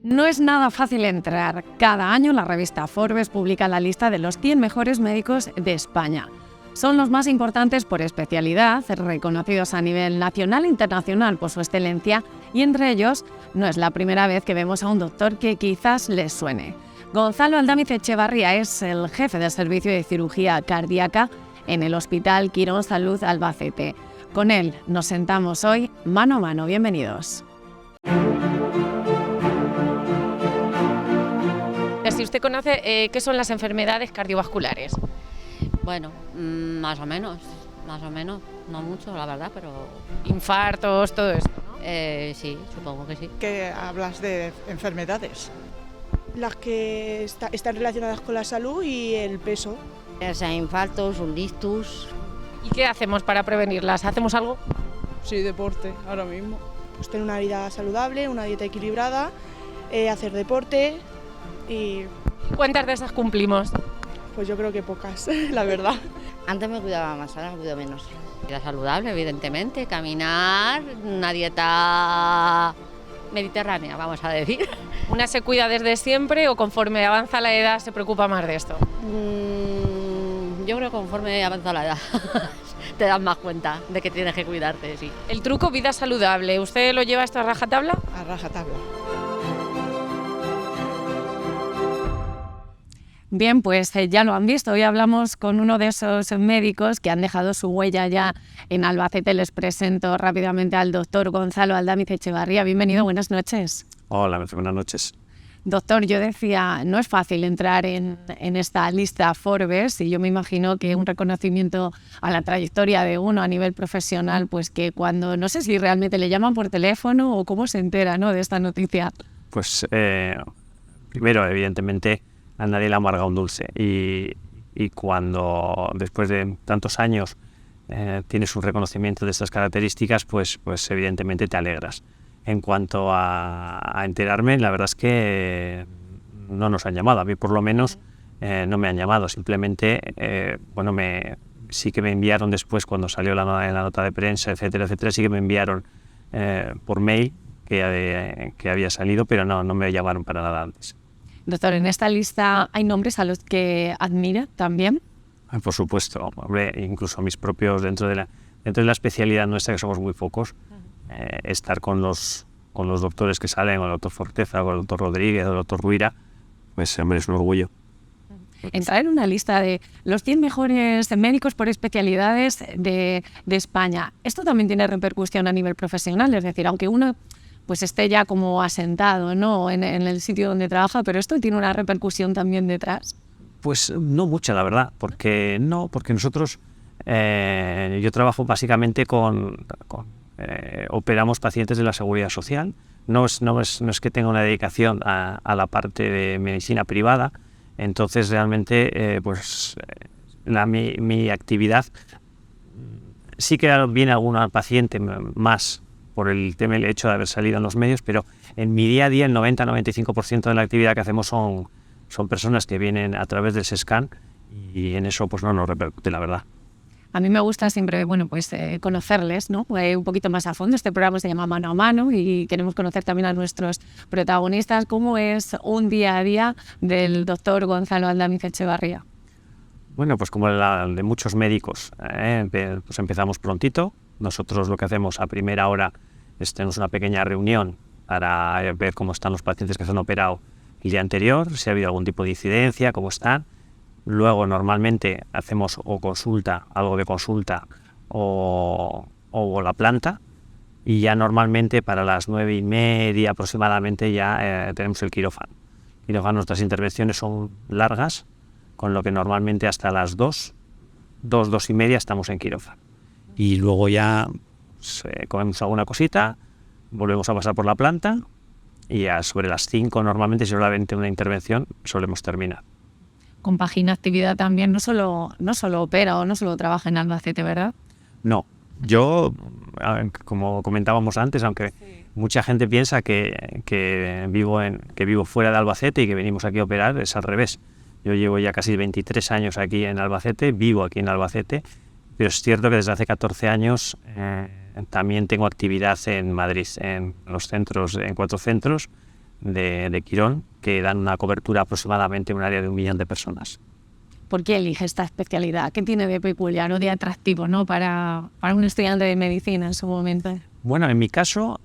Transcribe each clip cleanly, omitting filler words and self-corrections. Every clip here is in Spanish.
No es nada fácil entrar. Cada año la revista Forbes publica la lista de los 100 mejores médicos de España. Son los más importantes por especialidad, reconocidos a nivel nacional e internacional por su excelencia, y entre ellos no es la primera vez que vemos a un doctor que quizás les suene. Gonzalo Aldamiz Echevarría es el jefe del servicio de cirugía cardíaca en el Hospital Quirón Salud Albacete. Con él nos sentamos hoy mano a mano. Bienvenidos. Si usted conoce qué son las enfermedades cardiovasculares. Bueno, más o menos, no mucho, la verdad, pero... Infartos, todo esto, ¿no? Sí, supongo que sí. ¿Qué hablas de enfermedades? Las que están relacionadas con la salud y el peso. O sea, infartos, un ictus... ¿Y qué hacemos para prevenirlas? ¿Hacemos algo? Sí, deporte, ahora mismo. Pues tener una vida saludable, una dieta equilibrada, hacer deporte y... ¿Cuántas de esas cumplimos? Pues yo creo que pocas, la verdad. Antes me cuidaba más, ahora me cuido menos. Vida saludable, evidentemente, caminar, una dieta mediterránea, vamos a decir. ¿Una se cuida desde siempre o conforme avanza la edad se preocupa más de esto? Yo creo que conforme avanza la edad te das más cuenta de que tienes que cuidarte, sí. El truco vida saludable, ¿usted lo lleva esto a rajatabla? A rajatabla. Bien, pues ya lo han visto. Hoy hablamos con uno de esos médicos que han dejado su huella ya en Albacete. Les presento rápidamente al doctor Gonzalo Aldamiz Echevarría. Bienvenido, buenas noches. Hola, buenas noches. Doctor, yo decía, no es fácil entrar en esta lista Forbes y yo me imagino que un reconocimiento a la trayectoria de uno a nivel profesional, pues que cuando, no sé si realmente le llaman por teléfono o cómo se entera, ¿no?, de esta noticia. Pues primero, evidentemente, a nadie le amarga un dulce y cuando después de tantos años tienes un reconocimiento de estas características, pues evidentemente te alegras. En cuanto a enterarme, la verdad es que no nos han llamado, a mí por lo menos no me han llamado, simplemente sí que me enviaron después cuando salió la nota de prensa, etcétera, sí que me enviaron por mail que había salido, pero no me llamaron para nada antes. Doctor, ¿en esta lista hay nombres a los que admira también? Por supuesto, hombre, incluso mis propios, dentro de la especialidad nuestra, que somos muy pocos, estar con los doctores que salen, con el doctor Forteza, con el doctor Rodríguez, o el doctor Ruira, pues hombre, es un orgullo. Entrar en una lista de los 100 mejores médicos por especialidades de España, esto también tiene repercusión a nivel profesional, es decir, aunque uno pues esté ya como asentado, ¿no?, en el sitio donde trabaja, pero esto tiene una repercusión también detrás. Pues no mucha, la verdad, porque nosotros, yo trabajo básicamente operamos pacientes de la Seguridad Social, no es que tenga una dedicación a la parte de medicina privada, entonces realmente mi actividad sí que viene alguna paciente más por el hecho de haber salido en los medios, pero en mi día a día el 90-95% de la actividad que hacemos son personas que vienen a través del SESCAN y en eso pues no nos repercute, la verdad. A mí me gusta siempre, conocerles, ¿no? Un poquito más a fondo. Este programa se llama Mano a Mano y queremos conocer también a nuestros protagonistas. ¿Cómo es un día a día del doctor Gonzalo Aldamiz Echevarría? Bueno, pues como el de muchos médicos, pues empezamos prontito. Nosotros lo que hacemos a primera hora es tenemos una pequeña reunión para ver cómo están los pacientes que se han operado el día anterior, si ha habido algún tipo de incidencia, cómo están. Luego normalmente hacemos algo de consulta o la planta, y ya normalmente para las 9:30 aproximadamente ya tenemos el quirófano. Nuestras intervenciones son largas, con lo que normalmente hasta las 2:30 estamos en quirófano. Y luego ya comemos alguna cosita, volvemos a pasar por la planta y ya sobre las 5 normalmente, si solamente una intervención, solemos terminar. Compagina actividad también, no solo opera o no solo trabaja en Albacete, ¿verdad? No, yo, como comentábamos antes, aunque mucha gente piensa que vivo fuera de Albacete y que venimos aquí a operar, es al revés. Yo llevo ya casi 23 años aquí en Albacete, vivo aquí en Albacete, pero es cierto que desde hace 14 años también tengo actividad en Madrid, en 4 centros, de Quirón, que dan una cobertura aproximadamente en un área de 1 millón de personas. ¿Por qué elige esta especialidad? ¿Qué tiene de peculiar o de atractivo, ¿no?, para un estudiante de medicina en su momento? Bueno, en mi caso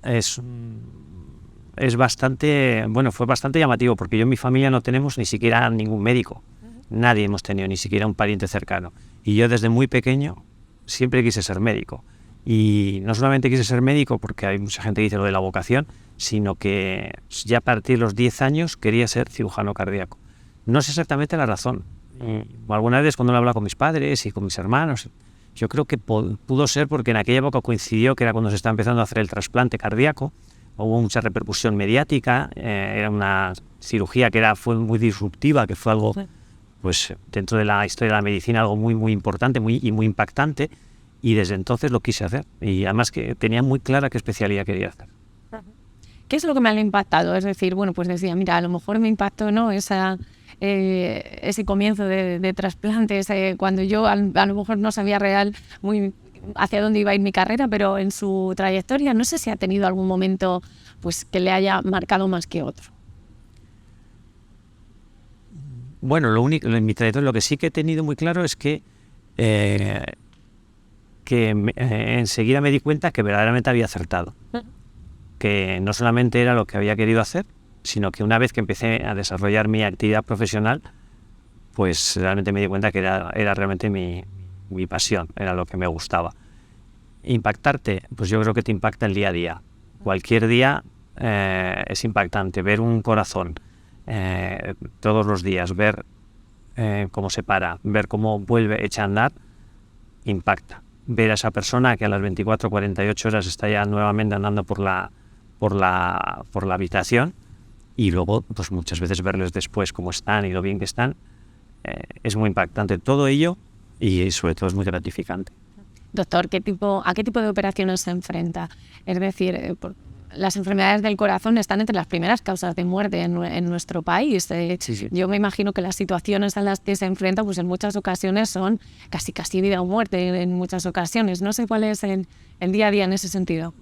fue bastante llamativo, porque yo en mi familia no tenemos ni siquiera ningún médico. Nadie hemos tenido, ni siquiera un pariente cercano. Y yo desde muy pequeño siempre quise ser médico. Y no solamente quise ser médico porque hay mucha gente que dice lo de la vocación, sino que ya a partir de los 10 años quería ser cirujano cardíaco. No sé exactamente la razón. Algunas veces cuando lo he hablado con mis padres y con mis hermanos, yo creo que pudo ser porque en aquella época coincidió que era cuando se estaba empezando a hacer el trasplante cardíaco. Hubo mucha repercusión mediática, era una cirugía que fue muy disruptiva, que fue algo, pues dentro de la historia de la medicina, algo muy, muy importante y muy impactante. Y desde entonces lo quise hacer. Y además que tenía muy clara qué especialidad quería hacer. ¿Qué es lo que me ha impactado? Es decir, bueno, pues decía, mira, a lo mejor me impactó, ¿no?, ese comienzo de trasplantes, cuando yo a lo mejor no sabía muy hacia dónde iba a ir mi carrera, pero en su trayectoria no sé si ha tenido algún momento pues que le haya marcado más que otro. Bueno, en mi trayectoria lo que sí que he tenido muy claro es que enseguida me di cuenta que verdaderamente había acertado. Que no solamente era lo que había querido hacer, sino que una vez que empecé a desarrollar mi actividad profesional, pues realmente me di cuenta que era realmente mi pasión, era lo que me gustaba. Impactarte, pues yo creo que te impacta el día a día. Cualquier día es impactante. Ver un corazón todos los días, ver cómo se para, ver cómo vuelve echa a andar, impacta. Ver a esa persona que a las 24 o 48 horas está ya nuevamente andando por la habitación, y luego pues muchas veces verles después cómo están y lo bien que están, es muy impactante todo ello, y sobre todo es muy gratificante. Doctor, ¿a qué tipo de operaciones se enfrenta? Es decir, las enfermedades del corazón están entre las primeras causas de muerte en nuestro país. Sí. Yo me imagino que las situaciones a las que se enfrenta, pues en muchas ocasiones son casi vida o muerte en muchas ocasiones. No sé cuál es el día a día en ese sentido.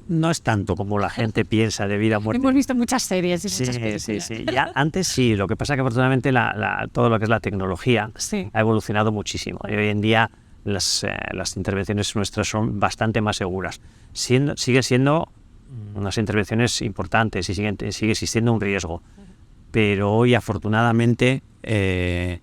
No es tanto como la gente piensa de vida o muerte. Hemos visto muchas series y muchas películas. Sí. Ya, antes sí, lo que pasa es que afortunadamente todo lo que es la tecnología ha evolucionado muchísimo. Y hoy en día las intervenciones nuestras son bastante más seguras. Sigue siendo unas intervenciones importantes y sigue existiendo un riesgo. Pero hoy afortunadamente el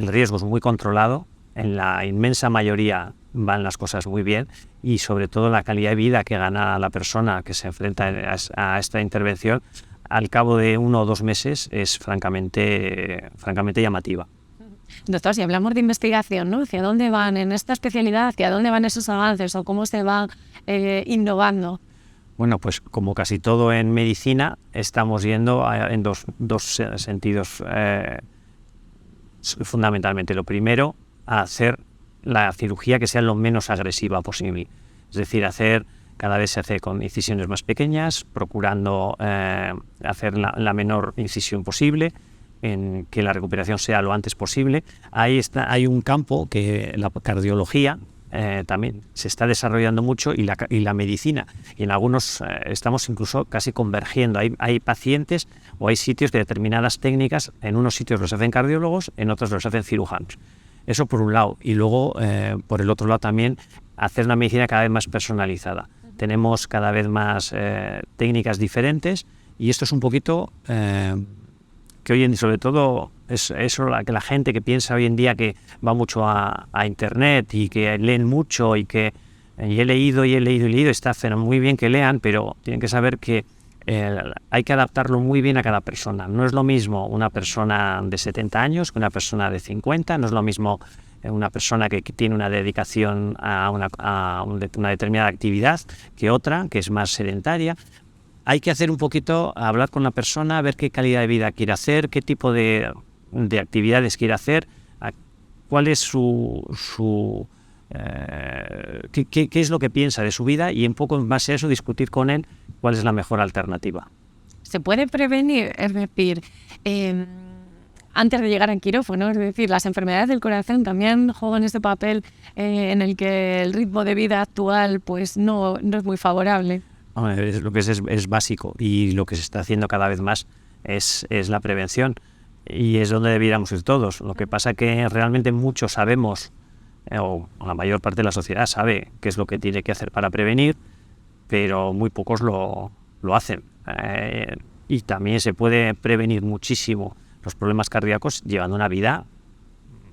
riesgo es muy controlado. En la inmensa mayoría van las cosas muy bien, y sobre todo la calidad de vida que gana la persona que se enfrenta a esta intervención al cabo de 1 o 2 meses es francamente llamativa. Doctor, si hablamos de investigación, ¿no?, ¿hacia dónde van en esta especialidad? ¿Hacia dónde van esos avances o cómo se va innovando? Bueno, pues como casi todo en medicina, estamos yendo en dos sentidos fundamentalmente. Lo primero, a hacer la cirugía que sea lo menos agresiva posible. Es decir, cada vez se hace con incisiones más pequeñas, procurando hacer la menor incisión posible, en que la recuperación sea lo antes posible. Hay un campo que la cardiología también se está desarrollando mucho, y la medicina. Y en algunos estamos incluso casi convergiendo. Hay pacientes o hay sitios de determinadas técnicas, en unos sitios los hacen cardiólogos, en otros los hacen cirujanos. Eso por un lado. Y luego, por el otro lado también, hacer una medicina cada vez más personalizada. Tenemos cada vez más técnicas diferentes, y esto es un poquito que hoy en día, sobre todo, es eso que la gente que piensa hoy en día que va mucho a internet y que leen mucho y que he leído, está muy bien que lean, pero tienen que saber que hay que adaptarlo muy bien a cada persona. No es lo mismo una persona de 70 años que una persona de 50, no es lo mismo una persona que tiene una dedicación a una determinada actividad que otra, que es más sedentaria. Hay que hacer un poquito, hablar con la persona, ver qué calidad de vida quiere hacer, qué tipo de actividades quiere hacer, cuál es qué es lo que piensa de su vida, y un poco en base a eso discutir con él cuál es la mejor alternativa. ¿Se puede prevenir? Es decir, antes de llegar al quirófano, es decir, las enfermedades del corazón también juegan ese papel en el que el ritmo de vida actual pues no es muy favorable. lo que es básico, y lo que se está haciendo cada vez más es la prevención, y es donde debiéramos ir todos. Lo que pasa que realmente muchos sabemos, o la mayor parte de la sociedad sabe qué es lo que tiene que hacer para prevenir, pero muy pocos lo hacen. Y también se puede prevenir muchísimo los problemas cardíacos llevando una vida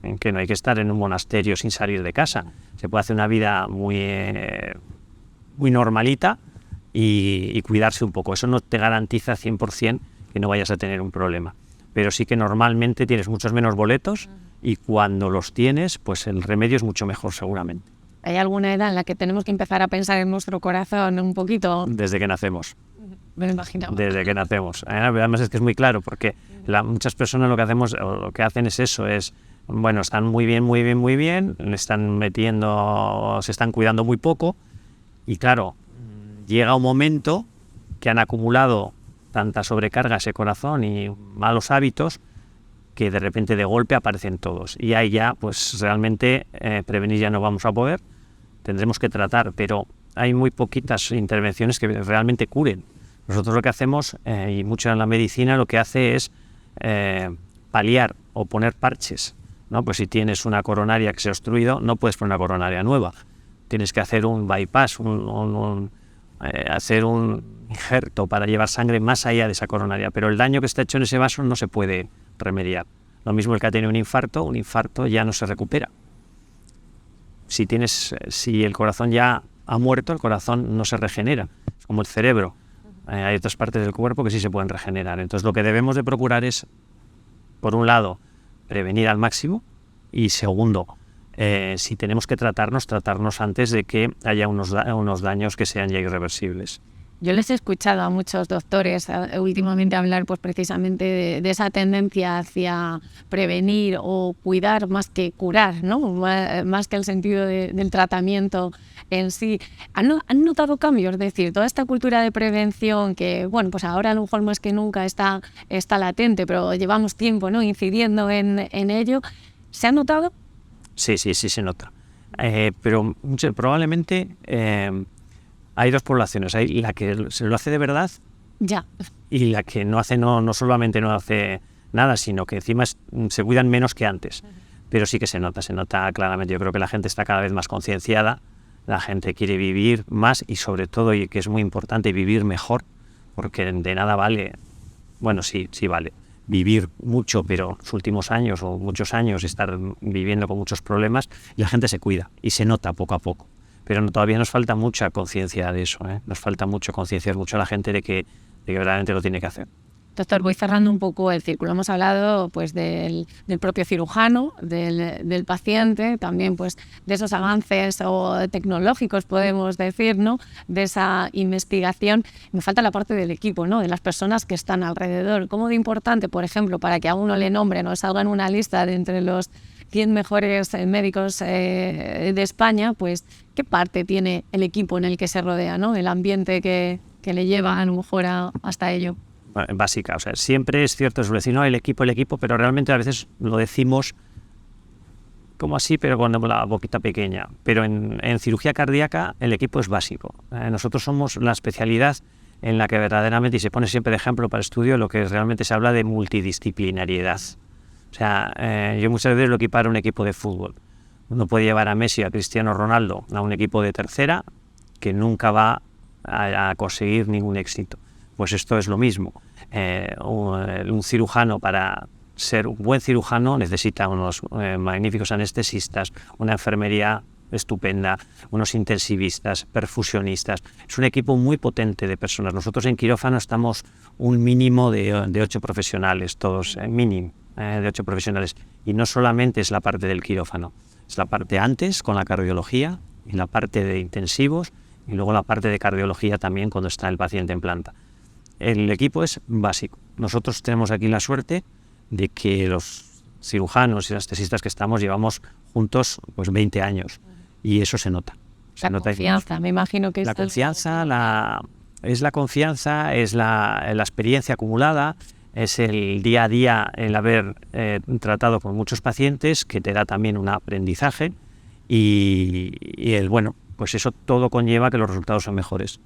en que no hay que estar en un monasterio sin salir de casa. Se puede hacer una vida muy normalita y cuidarse un poco. Eso no te garantiza 100% que no vayas a tener un problema, pero sí que normalmente tienes muchos menos boletos, y cuando los tienes, pues el remedio es mucho mejor seguramente. ¿Hay alguna edad en la que tenemos que empezar a pensar en nuestro corazón un poquito? Desde que nacemos. Me lo imaginaba. Desde que nacemos. Además es que es muy claro, porque muchas personas lo que hacen es eso, bueno, están muy bien, se están cuidando muy poco, y claro, llega un momento que han acumulado tanta sobrecarga ese corazón y malos hábitos, que de repente de golpe aparecen todos, y ahí ya pues realmente prevenir ya no vamos a poder, tendremos que tratar, pero hay muy poquitas intervenciones que realmente curen. Nosotros lo que hacemos, y mucho en la medicina, lo que hace es paliar o poner parches, ¿no? Pues si tienes una coronaria que se ha obstruido, no puedes poner una coronaria nueva, tienes que hacer un bypass, hacer un injerto para llevar sangre más allá de esa coronaria, pero el daño que está hecho en ese vaso no se puede remediar. Lo mismo el que ha tenido un infarto ya no se recupera. Si el corazón ya ha muerto, el corazón no se regenera, es como el cerebro. Hay otras partes del cuerpo que sí se pueden regenerar. Entonces lo que debemos de procurar es, por un lado, prevenir al máximo, y segundo, si tenemos que tratarnos antes de que haya unos daños que sean ya irreversibles. Yo les he escuchado a muchos doctores últimamente hablar pues precisamente de esa tendencia hacia prevenir o cuidar más que curar, ¿no? Más que el sentido del tratamiento en sí. ¿Han notado cambios? Es decir, toda esta cultura de prevención que, bueno, pues ahora a lo mejor más que nunca está latente, pero llevamos tiempo, ¿no?, incidiendo en ello. ¿Se ha notado? Sí se nota. Pero probablemente... hay dos poblaciones, hay la que se lo hace de verdad, ya, y la que no hace, no solamente no hace nada, sino que encima se cuidan menos que antes. Pero sí que se nota claramente. Yo creo que la gente está cada vez más concienciada, la gente quiere vivir más y sobre todo, y que es muy importante, vivir mejor, porque de nada vale, bueno, sí vale, vivir mucho, pero los últimos años o muchos años estar viviendo con muchos problemas, y la gente se cuida y se nota poco a poco. Pero todavía nos falta mucha conciencia de eso, nos falta mucho concienciar mucho a la gente de que verdaderamente lo tiene que hacer. Doctor, voy cerrando un poco el círculo. Hemos hablado pues del propio cirujano, del paciente, también pues de esos avances o tecnológicos, podemos decir, ¿no?, de esa investigación. Me falta la parte del equipo, ¿no?, de las personas que están alrededor. ¿Cómo de importante, por ejemplo, para que a uno le nombren o salga en una lista de entre los 100 mejores médicos de España, pues qué parte tiene el equipo en el que se rodea, ¿no?, el ambiente que le lleva a lo mejor hasta ello? Básica, o sea, siempre es cierto, es decir, no, el equipo, pero realmente a veces lo decimos como así, pero con la boquita pequeña. Pero en cirugía cardíaca el equipo es básico. Nosotros somos la especialidad en la que verdaderamente, y se pone siempre de ejemplo para estudio, lo que realmente se habla de multidisciplinariedad. O sea, yo muchas veces lo equiparo a un equipo de fútbol. Uno puede llevar a Messi, a Cristiano Ronaldo, a un equipo de tercera que nunca va a conseguir ningún éxito. Pues esto es lo mismo. Un cirujano, para ser un buen cirujano, necesita unos magníficos anestesistas, una enfermería estupenda, unos intensivistas, perfusionistas. Es un equipo muy potente de personas. Nosotros en quirófano estamos un mínimo de 8 profesionales, todos, mínimo de 8 profesionales. Y no solamente es la parte del quirófano, es la parte antes con la cardiología, y la parte de intensivos, y luego la parte de cardiología también cuando está el paciente en planta. El equipo es básico. Nosotros tenemos aquí la suerte de que los cirujanos y anestesistas que estamos llevamos juntos pues 20 años, y eso se nota. La confianza, me imagino que la confianza, es la confianza, es la experiencia acumulada, es el día a día, el haber tratado con muchos pacientes, que te da también un aprendizaje, y pues eso todo conlleva que los resultados son mejores.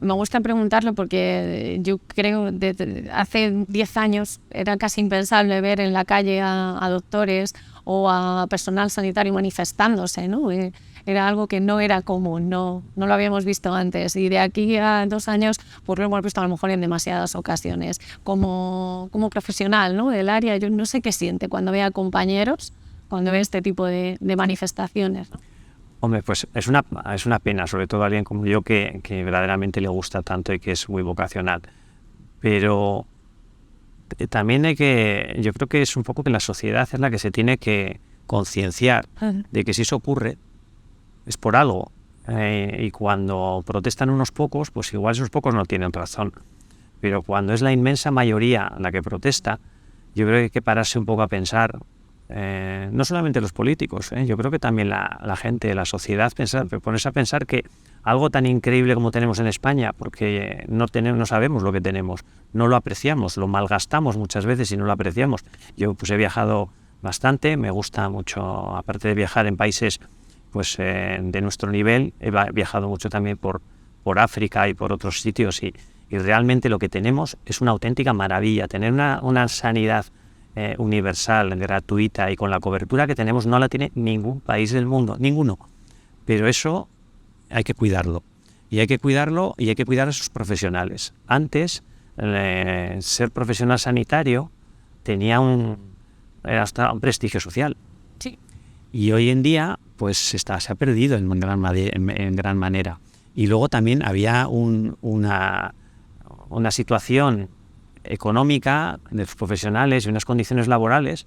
Me gusta preguntarlo porque yo creo que hace 10 años era casi impensable ver en la calle a doctores o a personal sanitario manifestándose, ¿no? Era algo que no era común, no lo habíamos visto antes, y de aquí a 2 años pues lo hemos visto a lo mejor en demasiadas ocasiones. Como profesional, ¿no?, del área, yo no sé qué siente cuando ve a compañeros, cuando ve este tipo de manifestaciones, ¿no? Hombre, pues es una pena, sobre todo a alguien como yo que verdaderamente le gusta tanto y que es muy vocacional. Pero también yo creo que es un poco que la sociedad es la que se tiene que concienciar de que si eso ocurre es por algo. Y cuando protestan unos pocos, pues igual esos pocos no tienen razón. Pero cuando es la inmensa mayoría la que protesta, yo creo que hay que pararse un poco a pensar. No solamente los políticos, yo creo que también la gente, la sociedad, ponerse a pensar que algo tan increíble como tenemos en España, porque no sabemos lo que tenemos, no lo apreciamos, lo malgastamos muchas veces y no lo apreciamos. Yo pues he viajado bastante, me gusta mucho, aparte de viajar en países pues de nuestro nivel, he viajado mucho también por África y por otros sitios y realmente lo que tenemos es una auténtica maravilla. Tener una sanidad universal, gratuita y con la cobertura que tenemos no la tiene ningún país del mundo, ninguno. Pero eso hay que cuidarlo. Y hay que cuidarlo y hay que cuidar a sus profesionales. Antes, ser profesional sanitario tenía hasta un prestigio social. Sí. Y hoy en día pues se ha perdido en gran manera. Y luego también había una situación económica de los profesionales y unas condiciones laborales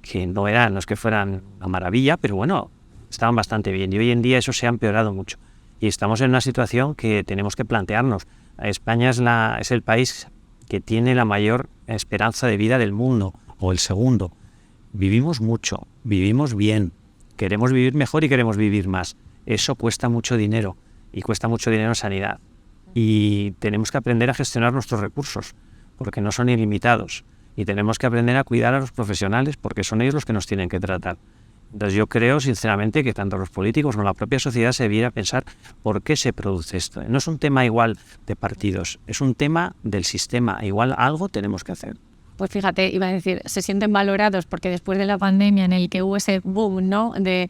que no es que fueran a maravilla, pero bueno, estaban bastante bien. Y hoy en día eso se ha empeorado mucho. Y estamos en una situación que tenemos que plantearnos. España es el país que tiene la mayor esperanza de vida del mundo, o el segundo. Vivimos mucho, vivimos bien, queremos vivir mejor y queremos vivir más. Eso cuesta mucho dinero, y cuesta mucho dinero en sanidad. Y tenemos que aprender a gestionar nuestros recursos, porque no son ilimitados. Y tenemos que aprender a cuidar a los profesionales, porque son ellos los que nos tienen que tratar. Entonces yo creo sinceramente que tanto los políticos como la propia sociedad se debiera pensar por qué se produce esto. No es un tema igual de partidos, es un tema del sistema. Igual algo tenemos que hacer. Pues fíjate, iba a decir, se sienten valorados porque después de la pandemia en el que hubo ese boom, ¿no?, de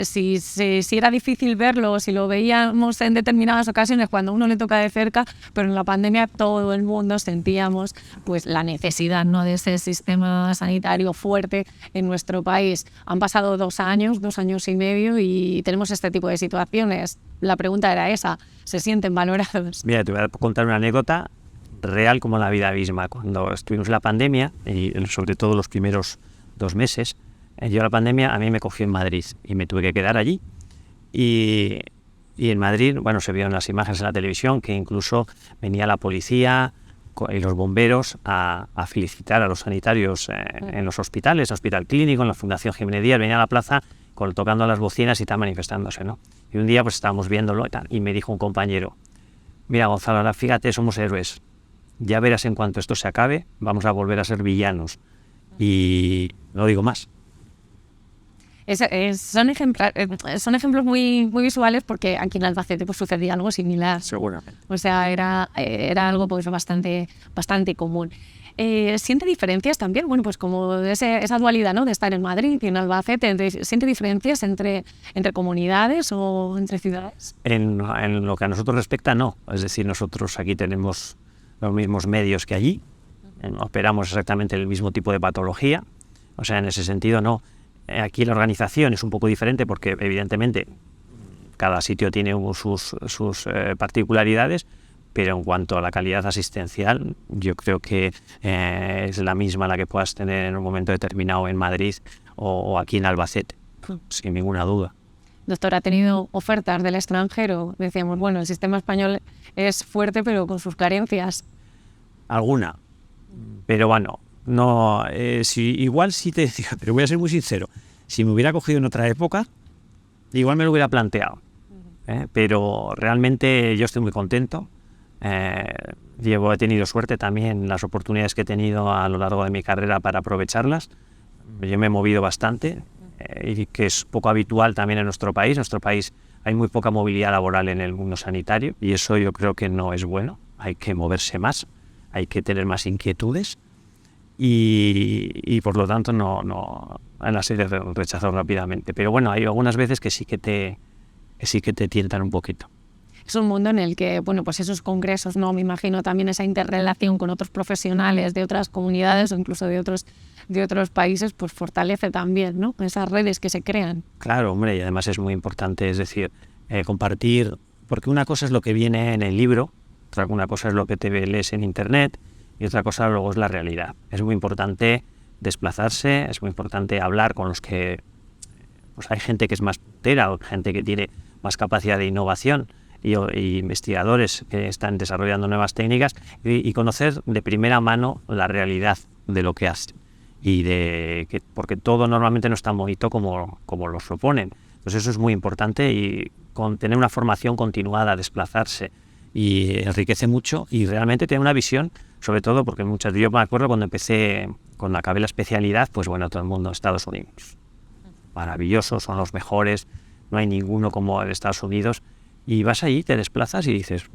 si era difícil verlo, si lo veíamos en determinadas ocasiones cuando uno le toca de cerca, pero en la pandemia todo el mundo sentíamos pues la necesidad, ¿no?, de ese sistema sanitario fuerte en nuestro país. Han pasado 2 años y medio y tenemos este tipo de situaciones. La pregunta era esa, ¿se sienten valorados? Mira, te voy a contar una anécdota real como la vida misma. Cuando estuvimos en la pandemia, y sobre todo los primeros 2 meses, yo la pandemia a mí me cogió en Madrid y me tuve que quedar allí. Y en Madrid, bueno, se vieron las imágenes en la televisión que incluso venía la policía y los bomberos a felicitar a los sanitarios en los hospitales, Hospital Clínico, en la Fundación Jiménez Díaz, venía a la plaza tocando las bocinas y tal, manifestándose, ¿no? Y un día pues estábamos viéndolo y tal, y me dijo un compañero: mira, Gonzalo, ahora fíjate, somos héroes. Ya verás, en cuanto esto se acabe, vamos a volver a ser villanos. Y no digo más. Son ejemplos muy, muy visuales, porque aquí en Albacete pues sucedía algo similar. Seguramente. O sea, era algo pues bastante común. ¿Siente diferencias también? Bueno, pues como esa dualidad, ¿no?, de estar en Madrid y en Albacete, ¿siente diferencias entre comunidades o entre ciudades? En lo que a nosotros respecta, no. Es decir, nosotros aquí tenemos los mismos medios que allí, operamos exactamente el mismo tipo de patología, o sea, en ese sentido no. Aquí la organización es un poco diferente porque evidentemente cada sitio tiene sus particularidades, pero en cuanto a la calidad asistencial, yo creo que es la misma la que puedas tener en un momento determinado en Madrid o aquí en Albacete, sin ninguna duda. Doctor, ¿ha tenido ofertas del extranjero? Decíamos, bueno, el sistema español es fuerte, pero con sus carencias. Alguna, pero bueno, no, igual sí te digo, pero voy a ser muy sincero, si me hubiera cogido en otra época, igual me lo hubiera planteado, pero realmente yo estoy muy contento. He tenido suerte también, las oportunidades que he tenido a lo largo de mi carrera para aprovecharlas. Yo me he movido bastante, y que es poco habitual también en nuestro país. Nuestro país hay muy poca movilidad laboral en el mundo sanitario y eso yo creo que no es bueno. Hay que moverse más, hay que tener más inquietudes y por lo tanto no en la serie rechazado rápidamente. Pero bueno, hay algunas veces que sí que te tientan un poquito. Es un mundo en el que, bueno, pues esos congresos, ¿no? Me imagino también esa interrelación con otros profesionales de otras comunidades o incluso de otros países, pues fortalece también, ¿no? Esas redes que se crean. Claro, hombre, y además es muy importante, es decir, compartir, porque una cosa es lo que viene en el libro, una cosa es lo que te lees en internet y otra cosa luego es la realidad. Es muy importante desplazarse, es muy importante hablar con los que, pues hay gente que es más puntera o gente que tiene más capacidad de innovación y investigadores que están desarrollando nuevas técnicas y conocer de primera mano la realidad de lo que hacen porque todo normalmente no es tan bonito como lo proponen. Entonces eso es muy importante y tener una formación continuada, desplazarse y enriquece mucho y realmente tener una visión, sobre todo porque yo me acuerdo cuando acabé la especialidad, pues bueno, todo el mundo Estados Unidos, maravillosos, son los mejores, no hay ninguno como en Estados Unidos. Y vas allí, te desplazas y dices,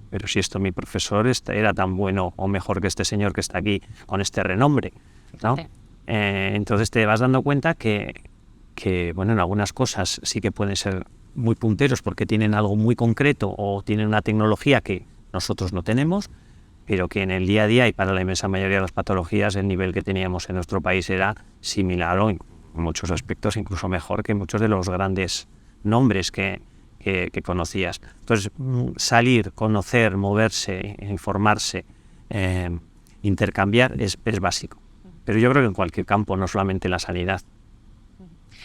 pero si mi profesor era tan bueno o mejor que este señor que está aquí con este renombre, ¿no? Sí. Entonces te vas dando cuenta que bueno, en algunas cosas sí que pueden ser muy punteros porque tienen algo muy concreto o tienen una tecnología que nosotros no tenemos, pero que en el día a día y para la inmensa mayoría de las patologías el nivel que teníamos en nuestro país era similar o en muchos aspectos incluso mejor que muchos de los grandes nombres que conocías. Entonces, salir, conocer, moverse, informarse, intercambiar es básico. Pero yo creo que en cualquier campo, no solamente en la sanidad.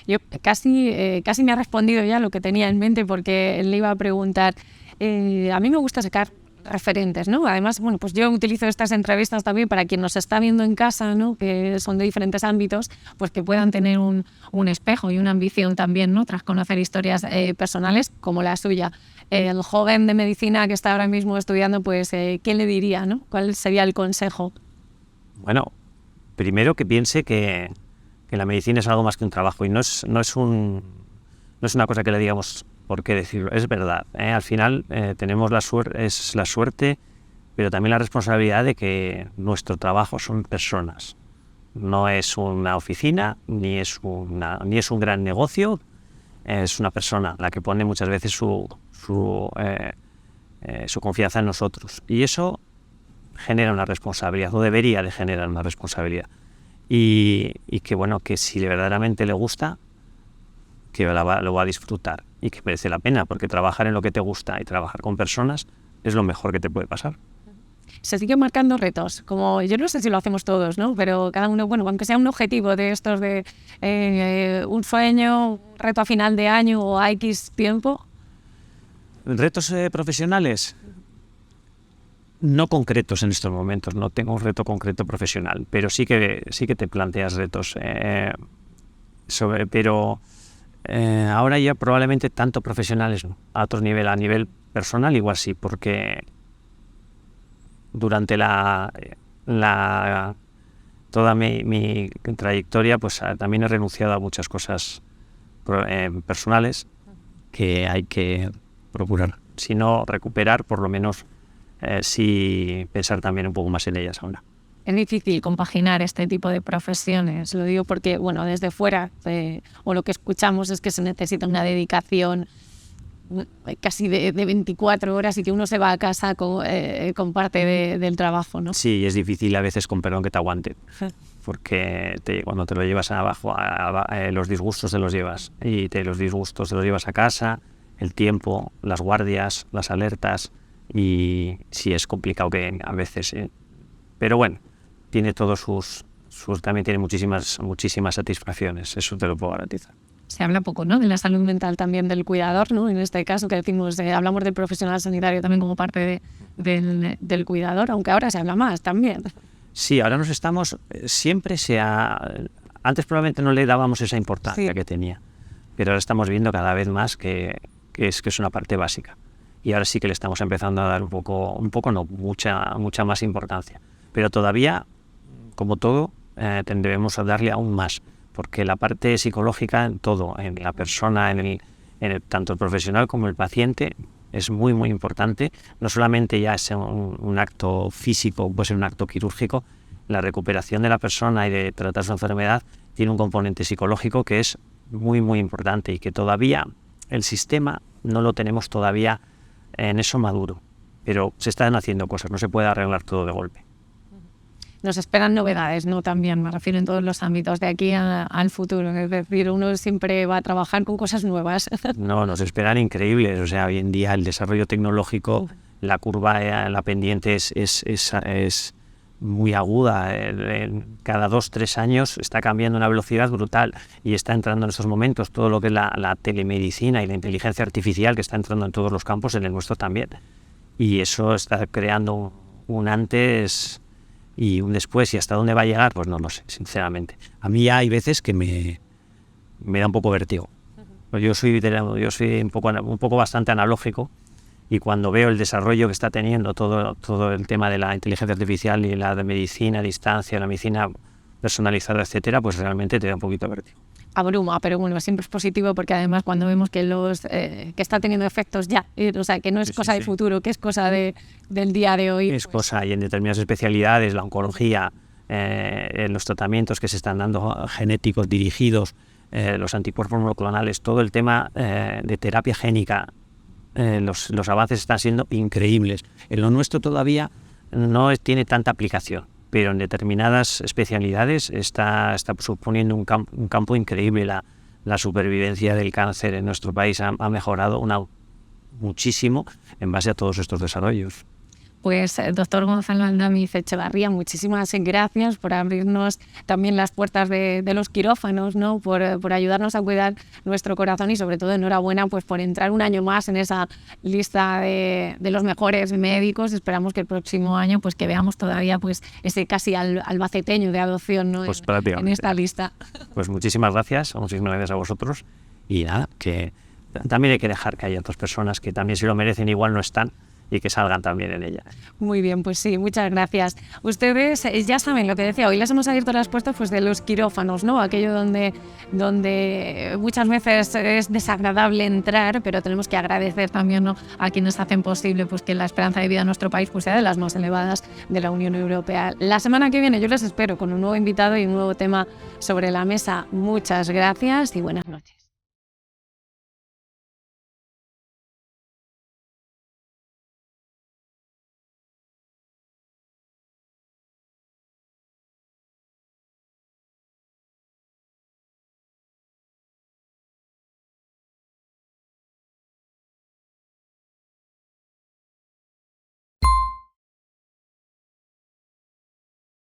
Yo casi me ha respondido ya lo que tenía en mente porque le iba a preguntar. A mí me gusta sacar referentes, ¿no? Además, bueno, pues yo utilizo estas entrevistas también para quien nos está viendo en casa, ¿no? Que son de diferentes ámbitos, pues que puedan tener un espejo y una ambición también, ¿no? Tras conocer historias personales como la suya. El joven de medicina que está ahora mismo estudiando, pues, ¿qué le diría, ¿no? ¿Cuál sería el consejo? Bueno, primero que piense que la medicina es algo más que un trabajo y no es una cosa que le digamos por qué decirlo, es verdad. Al final tenemos la suerte, pero también la responsabilidad de que nuestro trabajo son personas. No es una oficina, ni es un gran negocio, es una persona la que pone muchas veces su confianza en nosotros. Y eso genera una responsabilidad, o debería de generar una responsabilidad. Y que bueno, que si verdaderamente le gusta, que lo va a disfrutar y que merece la pena, porque trabajar en lo que te gusta y trabajar con personas es lo mejor que te puede pasar. Se siguen marcando retos, como yo no sé si lo hacemos todos, ¿no? Pero cada uno, bueno, aunque sea un objetivo de estos de un sueño, un reto a final de año o a X tiempo. ¿Retos profesionales? No concretos en estos momentos, no tengo un reto concreto profesional, pero sí que te planteas retos. Pero ahora ya probablemente tanto profesionales no. A otro nivel, a nivel personal igual sí, porque durante toda mi trayectoria pues también he renunciado a muchas cosas personales que hay que procurar, si no recuperar, por lo menos sí pensar también un poco más en ellas ahora. Es difícil compaginar este tipo de profesiones, lo digo porque, bueno, desde fuera, o lo que escuchamos es que se necesita una dedicación casi de 24 horas y que uno se va a casa con parte del trabajo, ¿no? Sí, es difícil a veces, con perdón, que te aguanten, porque cuando te lo llevas abajo, los disgustos te los llevas, y los disgustos te los llevas a casa, el tiempo, las guardias, las alertas, y sí es complicado que a veces, pero bueno, tiene todos también tiene muchísimas satisfacciones, eso te lo puedo garantizar. Se habla poco, ¿no?, de la salud mental también del cuidador, ¿no? En este caso que decimos, hablamos del profesional sanitario también como parte del cuidador, aunque ahora se habla más también. Sí, ahora antes probablemente no le dábamos esa importancia que tenía, pero ahora estamos viendo cada vez más que es una parte básica. Y ahora sí que le estamos empezando a dar mucha más importancia. Pero todavía, como todo, debemos darle aún más, porque la parte psicológica en todo, en la persona, en tanto el profesional como el paciente es muy, muy importante. No solamente ya es un acto físico, puede ser un acto quirúrgico, la recuperación de la persona y de tratar su enfermedad tiene un componente psicológico que es muy, muy importante y que todavía el sistema no lo tenemos todavía en eso maduro. Pero se están haciendo cosas, no se puede arreglar todo de golpe. Nos esperan novedades, ¿no? También me refiero en todos los ámbitos de aquí al futuro. Es decir, uno siempre va a trabajar con cosas nuevas. No, nos esperan increíbles. O sea, hoy en día el desarrollo tecnológico, la curva, la pendiente es muy aguda. Cada 2-3 años está cambiando a una velocidad brutal y está entrando en estos momentos todo lo que es la telemedicina y la inteligencia artificial, que está entrando en todos los campos, en el nuestro también. Y eso está creando un antes y un después, y hasta dónde va a llegar, pues no lo sé, sinceramente. A mí ya hay veces que me da un poco vértigo. Yo soy un poco bastante analógico, y cuando veo el desarrollo que está teniendo todo el tema de la inteligencia artificial y la de medicina a distancia, la medicina personalizada, etcétera, pues realmente te da un poquito de vértigo. Abruma, pero bueno, siempre es positivo, porque además cuando vemos que que está teniendo efectos ya, o sea, que no es cosa de futuro, que es cosa del día de hoy. Es cosa, y en determinadas especialidades, la oncología, en los tratamientos que se están dando genéticos dirigidos, los anticuerpos monoclonales, todo el tema de terapia génica, los avances están siendo increíbles. En lo nuestro todavía no tiene tanta aplicación, pero en determinadas especialidades está suponiendo un campo increíble. La supervivencia del cáncer en nuestro país ha mejorado muchísimo en base a todos estos desarrollos. Pues doctor Gonzalo Aldamiz Echevarría, muchísimas gracias por abrirnos también las puertas de los quirófanos, ¿no? Por ayudarnos a cuidar nuestro corazón, y sobre todo enhorabuena pues por entrar un año más en esa lista de los mejores médicos. Esperamos que el próximo año pues que veamos todavía pues ese casi albaceteño de adopción, ¿no? Pues en esta lista. Pues muchísimas gracias a vosotros, y nada, que también hay que dejar que haya otras personas que también, si lo merecen, igual no están, y que salgan también en ella. Muy bien, pues sí, muchas gracias. Ustedes ya saben lo que decía, hoy les hemos abierto las puertas pues de los quirófanos, ¿no? Aquello donde muchas veces es desagradable entrar, pero tenemos que agradecer también, ¿no?, a quienes hacen posible pues que la esperanza de vida en nuestro país pues sea de las más elevadas de la Unión Europea. La semana que viene yo les espero con un nuevo invitado y un nuevo tema sobre la mesa. Muchas gracias y buenas noches.